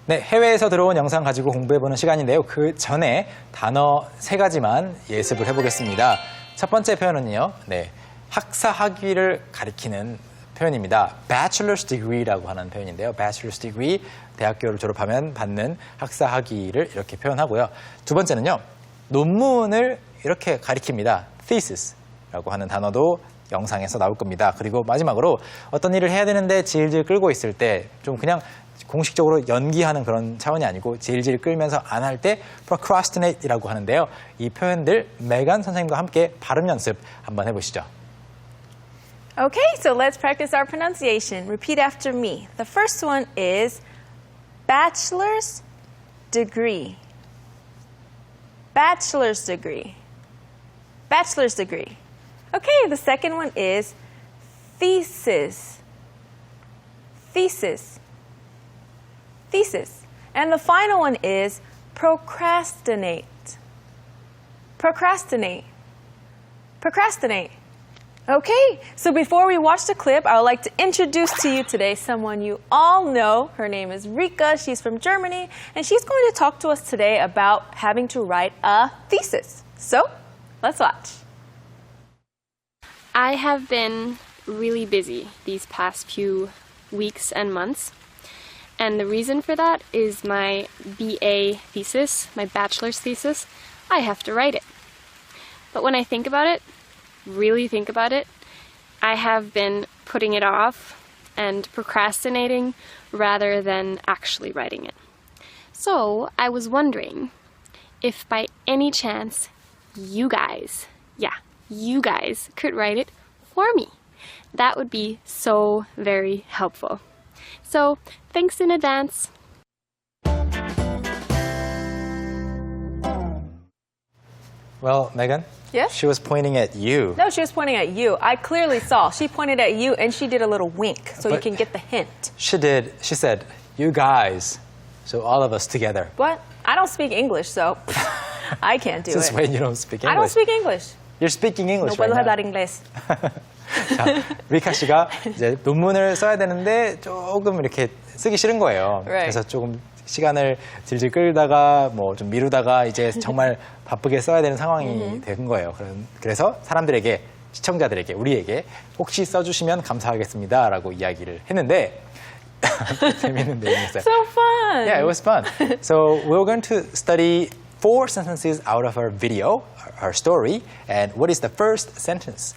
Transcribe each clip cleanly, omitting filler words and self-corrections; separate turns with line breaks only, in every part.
네, 해외에서 들어온 영상 가지고 공부해보는 시간인데요. 그 전에 단어 3가지만 예습을 해보겠습니다. 첫 번째 표현은요. 네, 학사 학위를 가리키는 표현입니다. bachelor's degree라고 하는 표현인데요. bachelor's degree, 대학교를 졸업하면 받는 학사 학위를 이렇게 표현하고요. 두 번째는요. 논문을 이렇게 가리킵니다. thesis라고 하는 단어도 영상에서 나올 겁니다. 그리고 마지막으로 어떤 일을 해야 되는데 질질 끌고 있을 때 좀 그냥 공식적으로 연기하는 그런 차원이 아니고 질질 끌면서 안 할 때 procrastinate이라고 하는데요. 이 표현들 메간 선생님과 함께 발음 연습 한번 해보시죠.
Okay, so let's practice our pronunciation. Repeat after me. The first one is bachelor's degree. Bachelor's degree. Bachelor's degree. Okay, the second one is thesis. Thesis. Thesis. And the final one is procrastinate. Procrastinate. Procrastinate. Okay, so before we watch the clip, I would like to introduce to you today someone you all know. Her name is Rika. She's from Germany, and she's going to talk to us today about having to write a thesis. So, let's watch.
I have been really busy these past few weeks and months. And the reason for that is my BA thesis, my bachelor's thesis. I have to write it. But when I think about it, really think about it, I have been putting it off and procrastinating rather than actually writing it. So I was wondering if by any chance you guys could write it for me. That would be so very helpful. So, thanks in advance.
Well, Megan?
Yes?
She was pointing at you.
No, she was pointing at you. I clearly saw. She pointed at you, and she did a little wink, so you
But-
can get the hint.
She did. She said, you guys. So all of us together.
But I don't speak English, so I can't do
Since
it.
when you don't speak English?
I don't speak English.
You're speaking English
No puedo
right now.
hablar inglés.
자, 리카 씨가 이제 논문을 써야 되는데 조금 이렇게 쓰기 싫은 거예요.
Right.
그래서 조금 시간을 질질 끌다가 뭐 좀 미루다가 이제 정말 바쁘게 써야 되는 상황이 된 거예요. 그래서 사람들에게, 시청자들에게, 우리에게 혹시 써주시면 감사하겠습니다라고 이야기를 했는데 재밌는 내용이었어요.
So fun.
Yeah, it was fun. So we're going to study 4 sentences out of our video, our story. And what is the first sentence?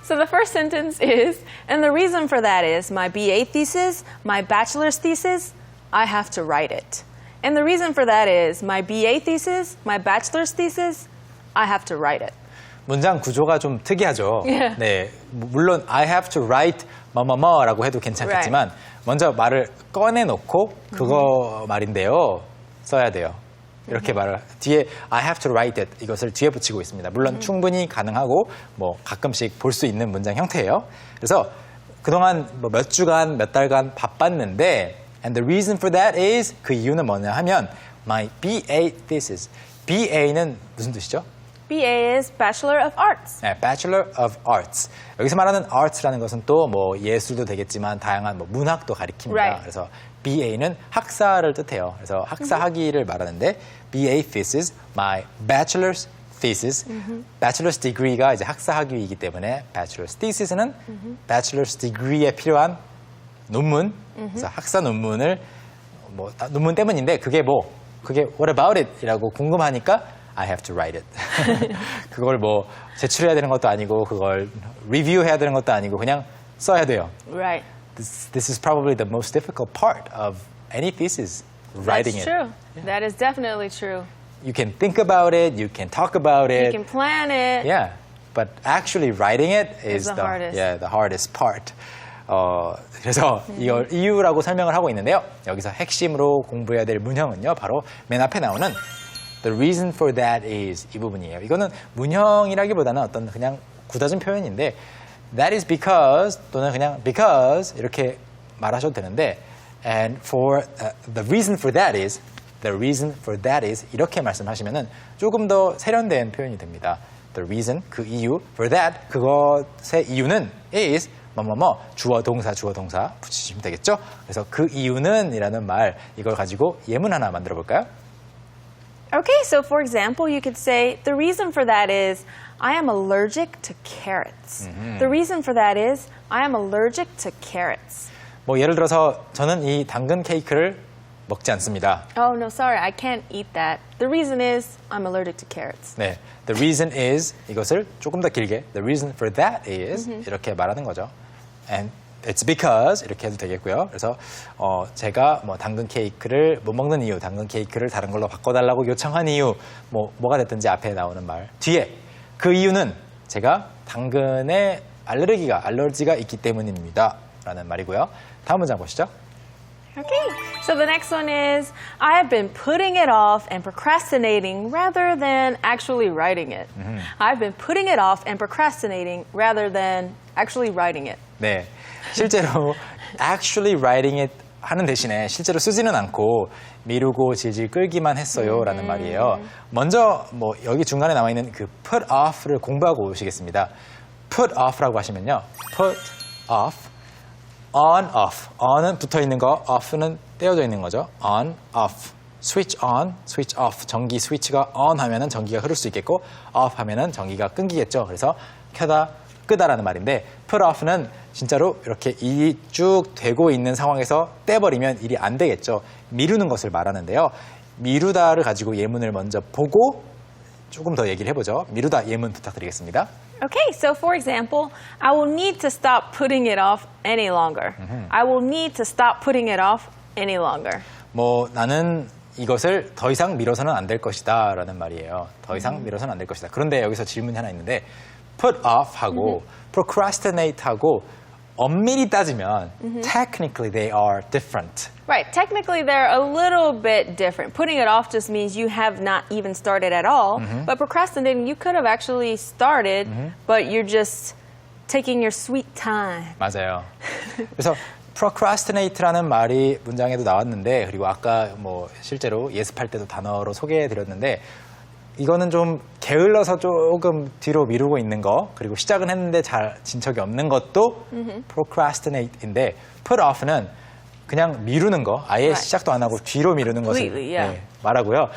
So the first sentence is, and the reason for that is my BA thesis, my bachelor's thesis, I have to write it. And the reason for that is my BA thesis, my bachelor's thesis, I have to write it.
문장 구조가 좀 특이하죠.
Yeah.
네, 물론 I have to write 뭐뭐뭐라고 해도 괜찮겠지만 먼저 말을 꺼내놓고 그거 말인데요. 써야 돼요. 이렇게 말을 뒤에 I have to write it 이것을 뒤에 붙이고 있습니다. 물론 충분히 가능하고 뭐 가끔씩 볼 수 있는 문장 형태예요. 그래서 그동안 뭐 몇 주간 몇 달간 바빴는데 and the reason for that is 그 이유는 뭐냐 하면 my BA thesis. BA는 무슨 뜻이죠?
BA is Bachelor of Arts.
네, Bachelor of Arts. 여기서 말하는 arts라는 것은 또 뭐 예술도 되겠지만 다양한 뭐 문학도 가리킵니다.
Right.
그래서 BA는 학사를 뜻해요. 그래서 학사 학위를 말하는데 BA thesis, my bachelor's thesis. bachelor's degree가 이제 학사 학위이기 때문에 bachelor's thesis는 bachelor's degree에 필요한 논문. 그래서 학사 논문을 뭐 논문 때문인데 그게 what about it?이라고 궁금하니까 I have to write it. 그걸 뭐 제출해야 되는 것도 아니고 그걸 리뷰해야 되는 것도 아니고 그냥 써야 돼요.
Right.
This is probably the most difficult part of any thesis, writing
That's
it.
true. That is definitely true.
You can think about it, you can talk about
You
it.
can plan it.
Yeah, but actually writing it is
the hardest.
the hardest part. 그래서 이걸 이유라고 설명을 하고 있는데요. 여기서 핵심으로 공부해야 될 문형은요. 바로 맨 앞에 나오는 The reason for that is 이 부분이에요. 이거는 문형이라기보다는 어떤 그냥 굳어진 표현인데 That is because 또는 그냥 because 이렇게 말하셔도 되는데 and for the reason for that is 이렇게 말씀하시면은 조금 더 세련된 표현이 됩니다. The reason 그 이유 for that 그것의 이유는 is 뭐뭐뭐 주어 동사 붙이시면 되겠죠? 그래서 그 이유는 이라는 말 이걸 가지고 예문 하나 만들어 볼까요?
Okay, so for example, you could say, the reason for that is I am allergic to carrots. The reason for that is I am allergic to carrots.
뭐 예를 들어서 저는 이 당근 케이크를 먹지 않습니다.
Oh, no, sorry, I can't eat that. The reason is I'm allergic to carrots.
네, the reason is 이것을 조금 더 길게 the reason for that is 이렇게 말하는 거죠. And it's because 이렇게 해도 되겠고요. 그래서 제가 뭐 당근 케이크를 못 먹는 이유, 당근 케이크를 다른 걸로 바꿔달라고 요청한 이유, 뭐가 됐든지 앞에 나오는 말 뒤에 그 이유는 제가 당근에 알러지가 있기 때문입니다. 라는 말이고요. 다음 문장 보시죠.
Okay, so the next one is I have been putting it off and procrastinating rather than actually writing it. I've been putting it off and procrastinating rather than actually writing it.
네, 실제로 actually writing it 하는 대신에 실제로 쓰지는 않고 미루고 질질 끌기만 했어요라는 말이에요. 먼저 뭐 여기 중간에 나와 있는 그 put off를 공부하고 오시겠습니다. put off라고 하시면요, put off, on, off. on은 붙어 있는 거, off는 떼어져 있는 거죠. on, off. switch on, switch off. 전기 스위치가 on 하면은 전기가 흐를 수 있겠고, off 하면은 전기가 끊기겠죠. 그래서 켜다, 끄다라는 말인데, put off는 진짜로 이렇게 일이 쭉 되고 있는 상황에서 떼버리면 일이 안 되겠죠. 미루는 것을 말하는데요. 미루다를 가지고 예문을 먼저 보고 조금 더 얘기를 해보죠. 미루다 예문 부탁드리겠습니다.
Okay, so for example, I will need to stop putting it off any longer. I will need to stop putting it off any longer.
뭐 나는 이것을 더 이상 미뤄서는 안 될 것이다 라는 말이에요. 더 이상 미뤄서는 안 될 것이다. 그런데 여기서 질문이 하나 있는데 put off 하고 procrastinate 하고 엄밀히 따지면 technically they are different.
Right, technically they're a little bit different. Putting it off just means you have not even started at all. But procrastinating, you could have actually started, but you're just taking your sweet time.
맞아요. 그래서 procrastinate라는 말이 문장에도 나왔는데 그리고 아까 뭐 실제로 예습할 때도 단어로 소개해드렸는데 이거는 좀 게을러서 조금 뒤로 미루고 있는 거 그리고 시작은 했는데 잘 진척이 없는 것도 procrastinate인데 put off는 그냥 미루는 거 아예
Right.
시작도 안 하고 뒤로 미루는 것을
Completely, yeah.
말하고요.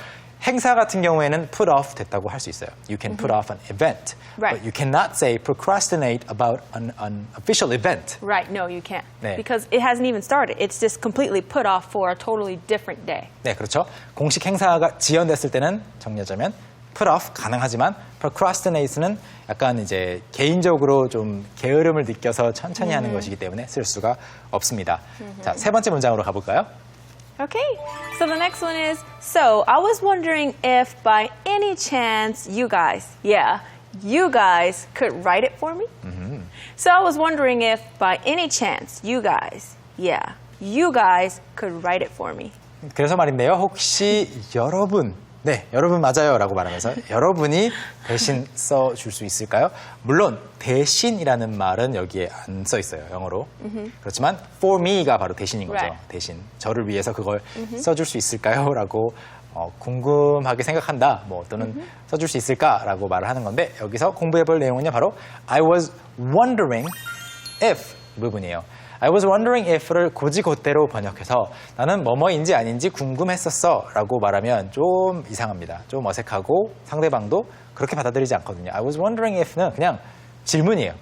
행사 같은 경우에는 put off 됐다고 할 수 있어요. You can put off an event.
Right.
But you cannot say procrastinate about an official event.
Right, no, you can't.
네.
Because it hasn't even started. It's just completely put off for a totally different day.
네, 그렇죠. 공식 행사가 지연됐을 때는 정리하자면 put off 가능하지만 procrastinate는 약간 이제 개인적으로 좀 게으름을 느껴서 천천히 하는 것이기 때문에 쓸 수가 없습니다. 자, 세 번째 문장으로 가볼까요?
Okay, so the next one is, so I was wondering if by any chance you guys could write it for me? So I was wondering if by any chance you guys could write it for me.
그래서 말인데요. 혹시 여러분 맞아요 라고 말하면서 여러분이 대신 써줄 수 있을까요? 물론 대신이라는 말은 여기에 안 써 있어요. 영어로. 그렇지만 for me가 바로 대신인 거죠.
Right.
대신. 저를 위해서 그걸 써줄 수 있을까요? 라고 궁금하게 생각한다. 뭐 또는 써줄 수 있을까? 라고 말을 하는 건데 여기서 공부해 볼 내용은요. 바로 I was wondering if 이 부분이에요. I was wondering if를 곧이곧대로 번역해서 나는 뭐뭐인지 아닌지 궁금했었어 라고 말하면 좀 이상합니다. 좀 어색하고 상대방도 그렇게 받아들이지 않거든요. I was wondering if는 그냥 질문이에요.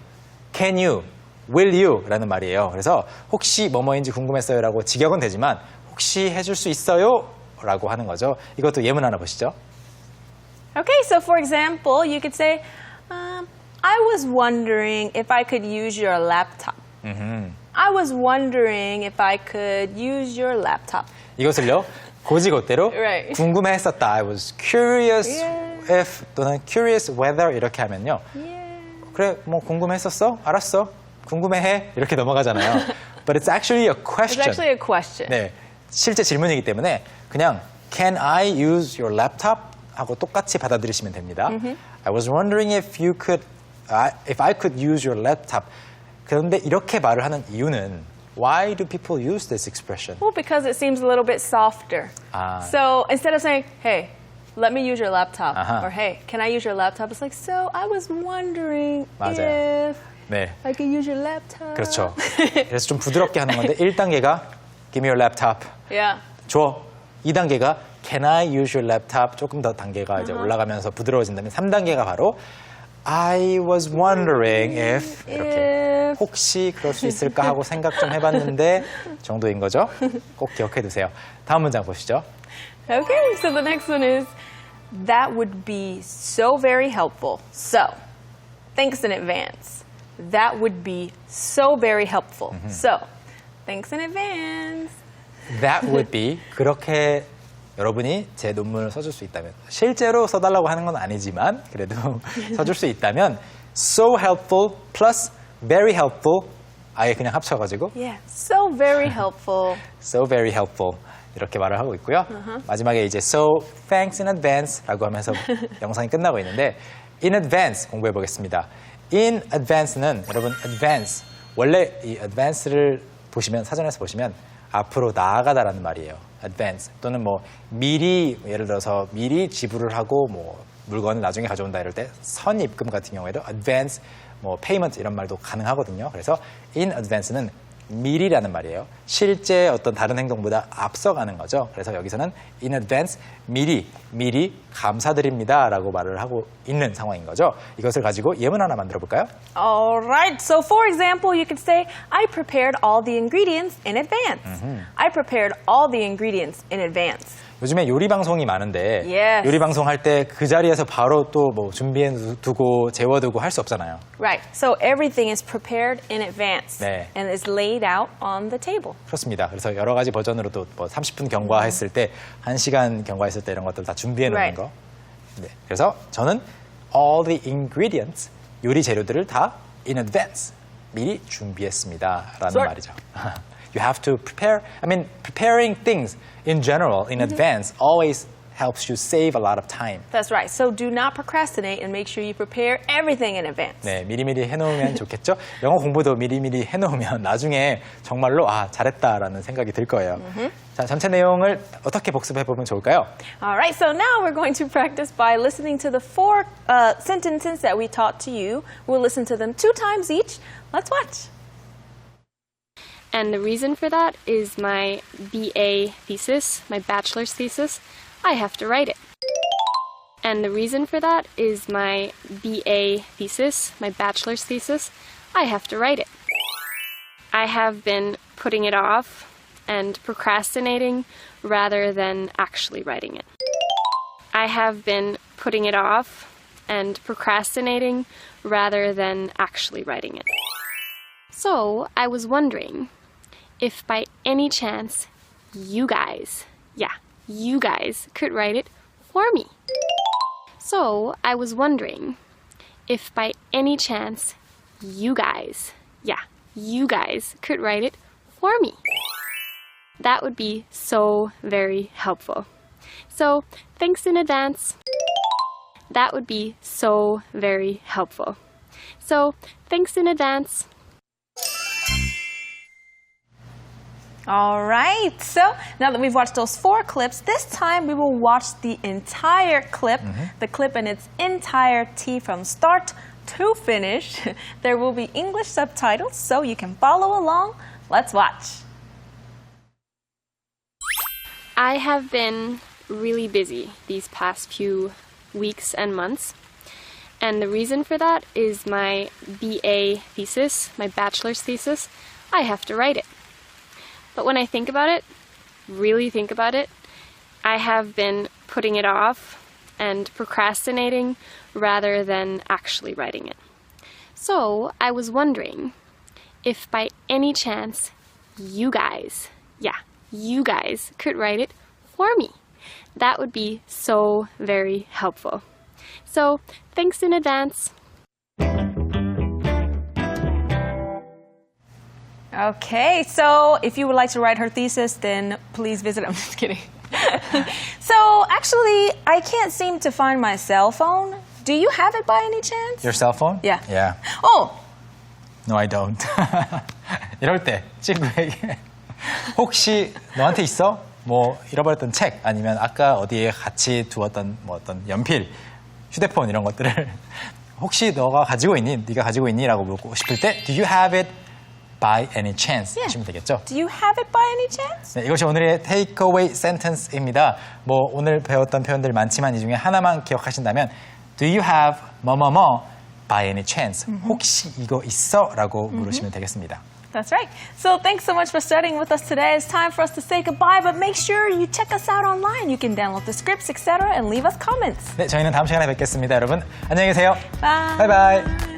Can you? Will you? 라는 말이에요. 그래서 혹시 뭐뭐인지 궁금했어요 라고 직역은 되지만 혹시 해줄 수 있어요? 라고 하는 거죠. 이것도 예문 하나 보시죠.
Okay, so for example, you could say, I was wondering if I could use your laptop. I was wondering if I could use your laptop.
이것을요. 곧이곧대로
Right.
궁금해했었다. I was curious
Yeah.
if 또는 curious whether 이렇게 하면요. 그래, 뭐 궁금했었어? 알았어. 궁금해해. 이렇게 넘어가잖아요. But it's actually a
It's
question.
actually a question.
네, 실제 질문이기 때문에 그냥 Can I use your laptop? 하고 똑같이 받아들이시면 됩니다. I was wondering if I could use your laptop. 그런데 이렇게 말을 하는 이유는 Why do people use this expression?
Well, because it seems a little bit softer. So instead of saying, hey, let me use your laptop, or hey, can I use your laptop? It's like, so I was wondering
맞아요.
if
네.
I can use your laptop.
그렇죠. 그래서 좀 부드럽게 하는 건데 1단계가 Give me your laptop.
Yeah.
줘. 2단계가 Can I use your laptop? 조금 더 단계가 이제 올라가면서 부드러워진다면 3단계가 바로 I was wondering if 이렇게 혹시 그럴 수 있을까 하고 생각 좀 해봤는데 정도인 거죠. 꼭 기억해 두세요. 다음 문장 보시죠.
Okay, so the next one is that would be so very helpful. So, thanks in advance. That would be so very helpful. So, thanks in advance.
That would be 그렇게 여러분이 제 논문을 써줄 수 있다면 실제로 써달라고 하는 건 아니지만 그래도 써줄 수 있다면 so helpful plus very helpful 아예 그냥 합쳐가지고
Yeah, so very helpful.
so very helpful 이렇게 말을 하고 있고요. 마지막에 이제 so thanks in advance 라고 하면서 영상이 끝나고 있는데 in advance 공부해 보겠습니다. in advance는 여러분 advance 원래 이 advance를 보시면 사전에서 보시면 앞으로 나아가다라는 말이에요. advance 또는 뭐 미리 예를 들어서 미리 지불을 하고 뭐 물건을 나중에 가져온다 이럴 때 선입금 같은 경우에도 advance 뭐 payment 이런 말도 가능하거든요. 그래서 in advance는 미리라는 말이에요. 실제 어떤 다른 행동보다 앞서가는 거죠. 그래서 여기서는 in advance 미리 감사드립니다라고 말을 하고 있는 상황인 거죠. 이것을 가지고 예문 하나 만들어 볼까요?
All right, so for example, you could say, I prepared all the ingredients in advance. I prepared all the ingredients in advance.
요즘에 요리 방송이 많은데
Yes.
요리 방송 할 때 그 자리에서 바로 또 뭐 준비해 두고 재워두고 할 수 없잖아요.
Right, so everything is prepared in advance
네.
and is laid out on the table.
그렇습니다. 그래서 여러 가지 버전으로도 뭐 30분 경과했을 때, 1시간 경과했을 때 이런 것들 다 준비해 놓는
Right.
거. 네. 그래서 저는 all the ingredients, 요리 재료들을 다 in advance, 미리 준비했습니다. 라는
Sort.
말이죠. You have to prepare, preparing things in general, in advance, always helps you save a lot of time.
That's right, so do not procrastinate and make sure you prepare everything in advance.
네, 미리미리 해놓으면 좋겠죠? 영어 공부도 미리미리 해놓으면 나중에 정말로 아, 잘했다라는 생각이 들 거예요. 자, 전체 내용을 어떻게 복습해보면 좋을까요?
All right, so now we're going to practice by listening to the four sentences that we taught to you. We'll listen to them 2 times each. Let's watch.
And the reason for that is my BA thesis, my bachelor's thesis. I have to write it. And the reason for that is my BA thesis, my bachelor's thesis. I have to write it. I have been putting it off and procrastinating rather than actually writing it. I have been putting it off and procrastinating rather than actually writing it. So I was wondering if by any chance you guys could write it for me. So I was wondering if by any chance you guys could write it for me. That would be so very helpful. So thanks in advance. That would be so very helpful. So thanks in advance.
All right, so now that we've watched those 4 clips, this time we will watch the entire clip, the clip in its entirety from start to finish. There will be English subtitles, so you can follow along. Let's watch.
I have been really busy these past few weeks and months. And the reason for that is my BA thesis, my bachelor's thesis. I have to write it. But when I think about it, really think about it, I have been putting it off and procrastinating rather than actually writing it. So I was wondering if by any chance you guys could write it for me. That would be so very helpful. So thanks in advance.
Okay, so if you would like to write her thesis, then please visit. I'm just kidding. So actually, I can't seem to find my cell phone. Do you have it by any chance?
Your cell phone?
Yeah.
Yeah.
Oh,
No, I don't. 이럴 때 친구에게 혹시 너한테 있어? 뭐 잃어버렸던 책 아니면 아까 어디에 같이 두었던 뭐 어떤 연필, 휴대폰 이런 것들을 혹시 너가 가지고 있니? 네가 가지고 있니? 라고 묻고 싶을 때 Do you have it by any chance?
Yeah.
하시면 되겠죠.
Do you have it by any chance?
네, 이것이 오늘의 takeaway sentence입니다. 뭐 오늘 배웠던 표현들 많지만 이 중에 하나만 기억하신다면 Do you have 뭐뭐뭐 by any chance? 혹시 이거 있어? 라고 물으시면 되겠습니다.
That's right. So thanks so much for studying with us today. It's time for us to say goodbye, but make sure you check us out online. You can download the scripts, etc., and leave us comments.
네, 저희는 다음 시간에 뵙겠습니다. 여러분, 안녕히 계세요.
Bye.
바이바이.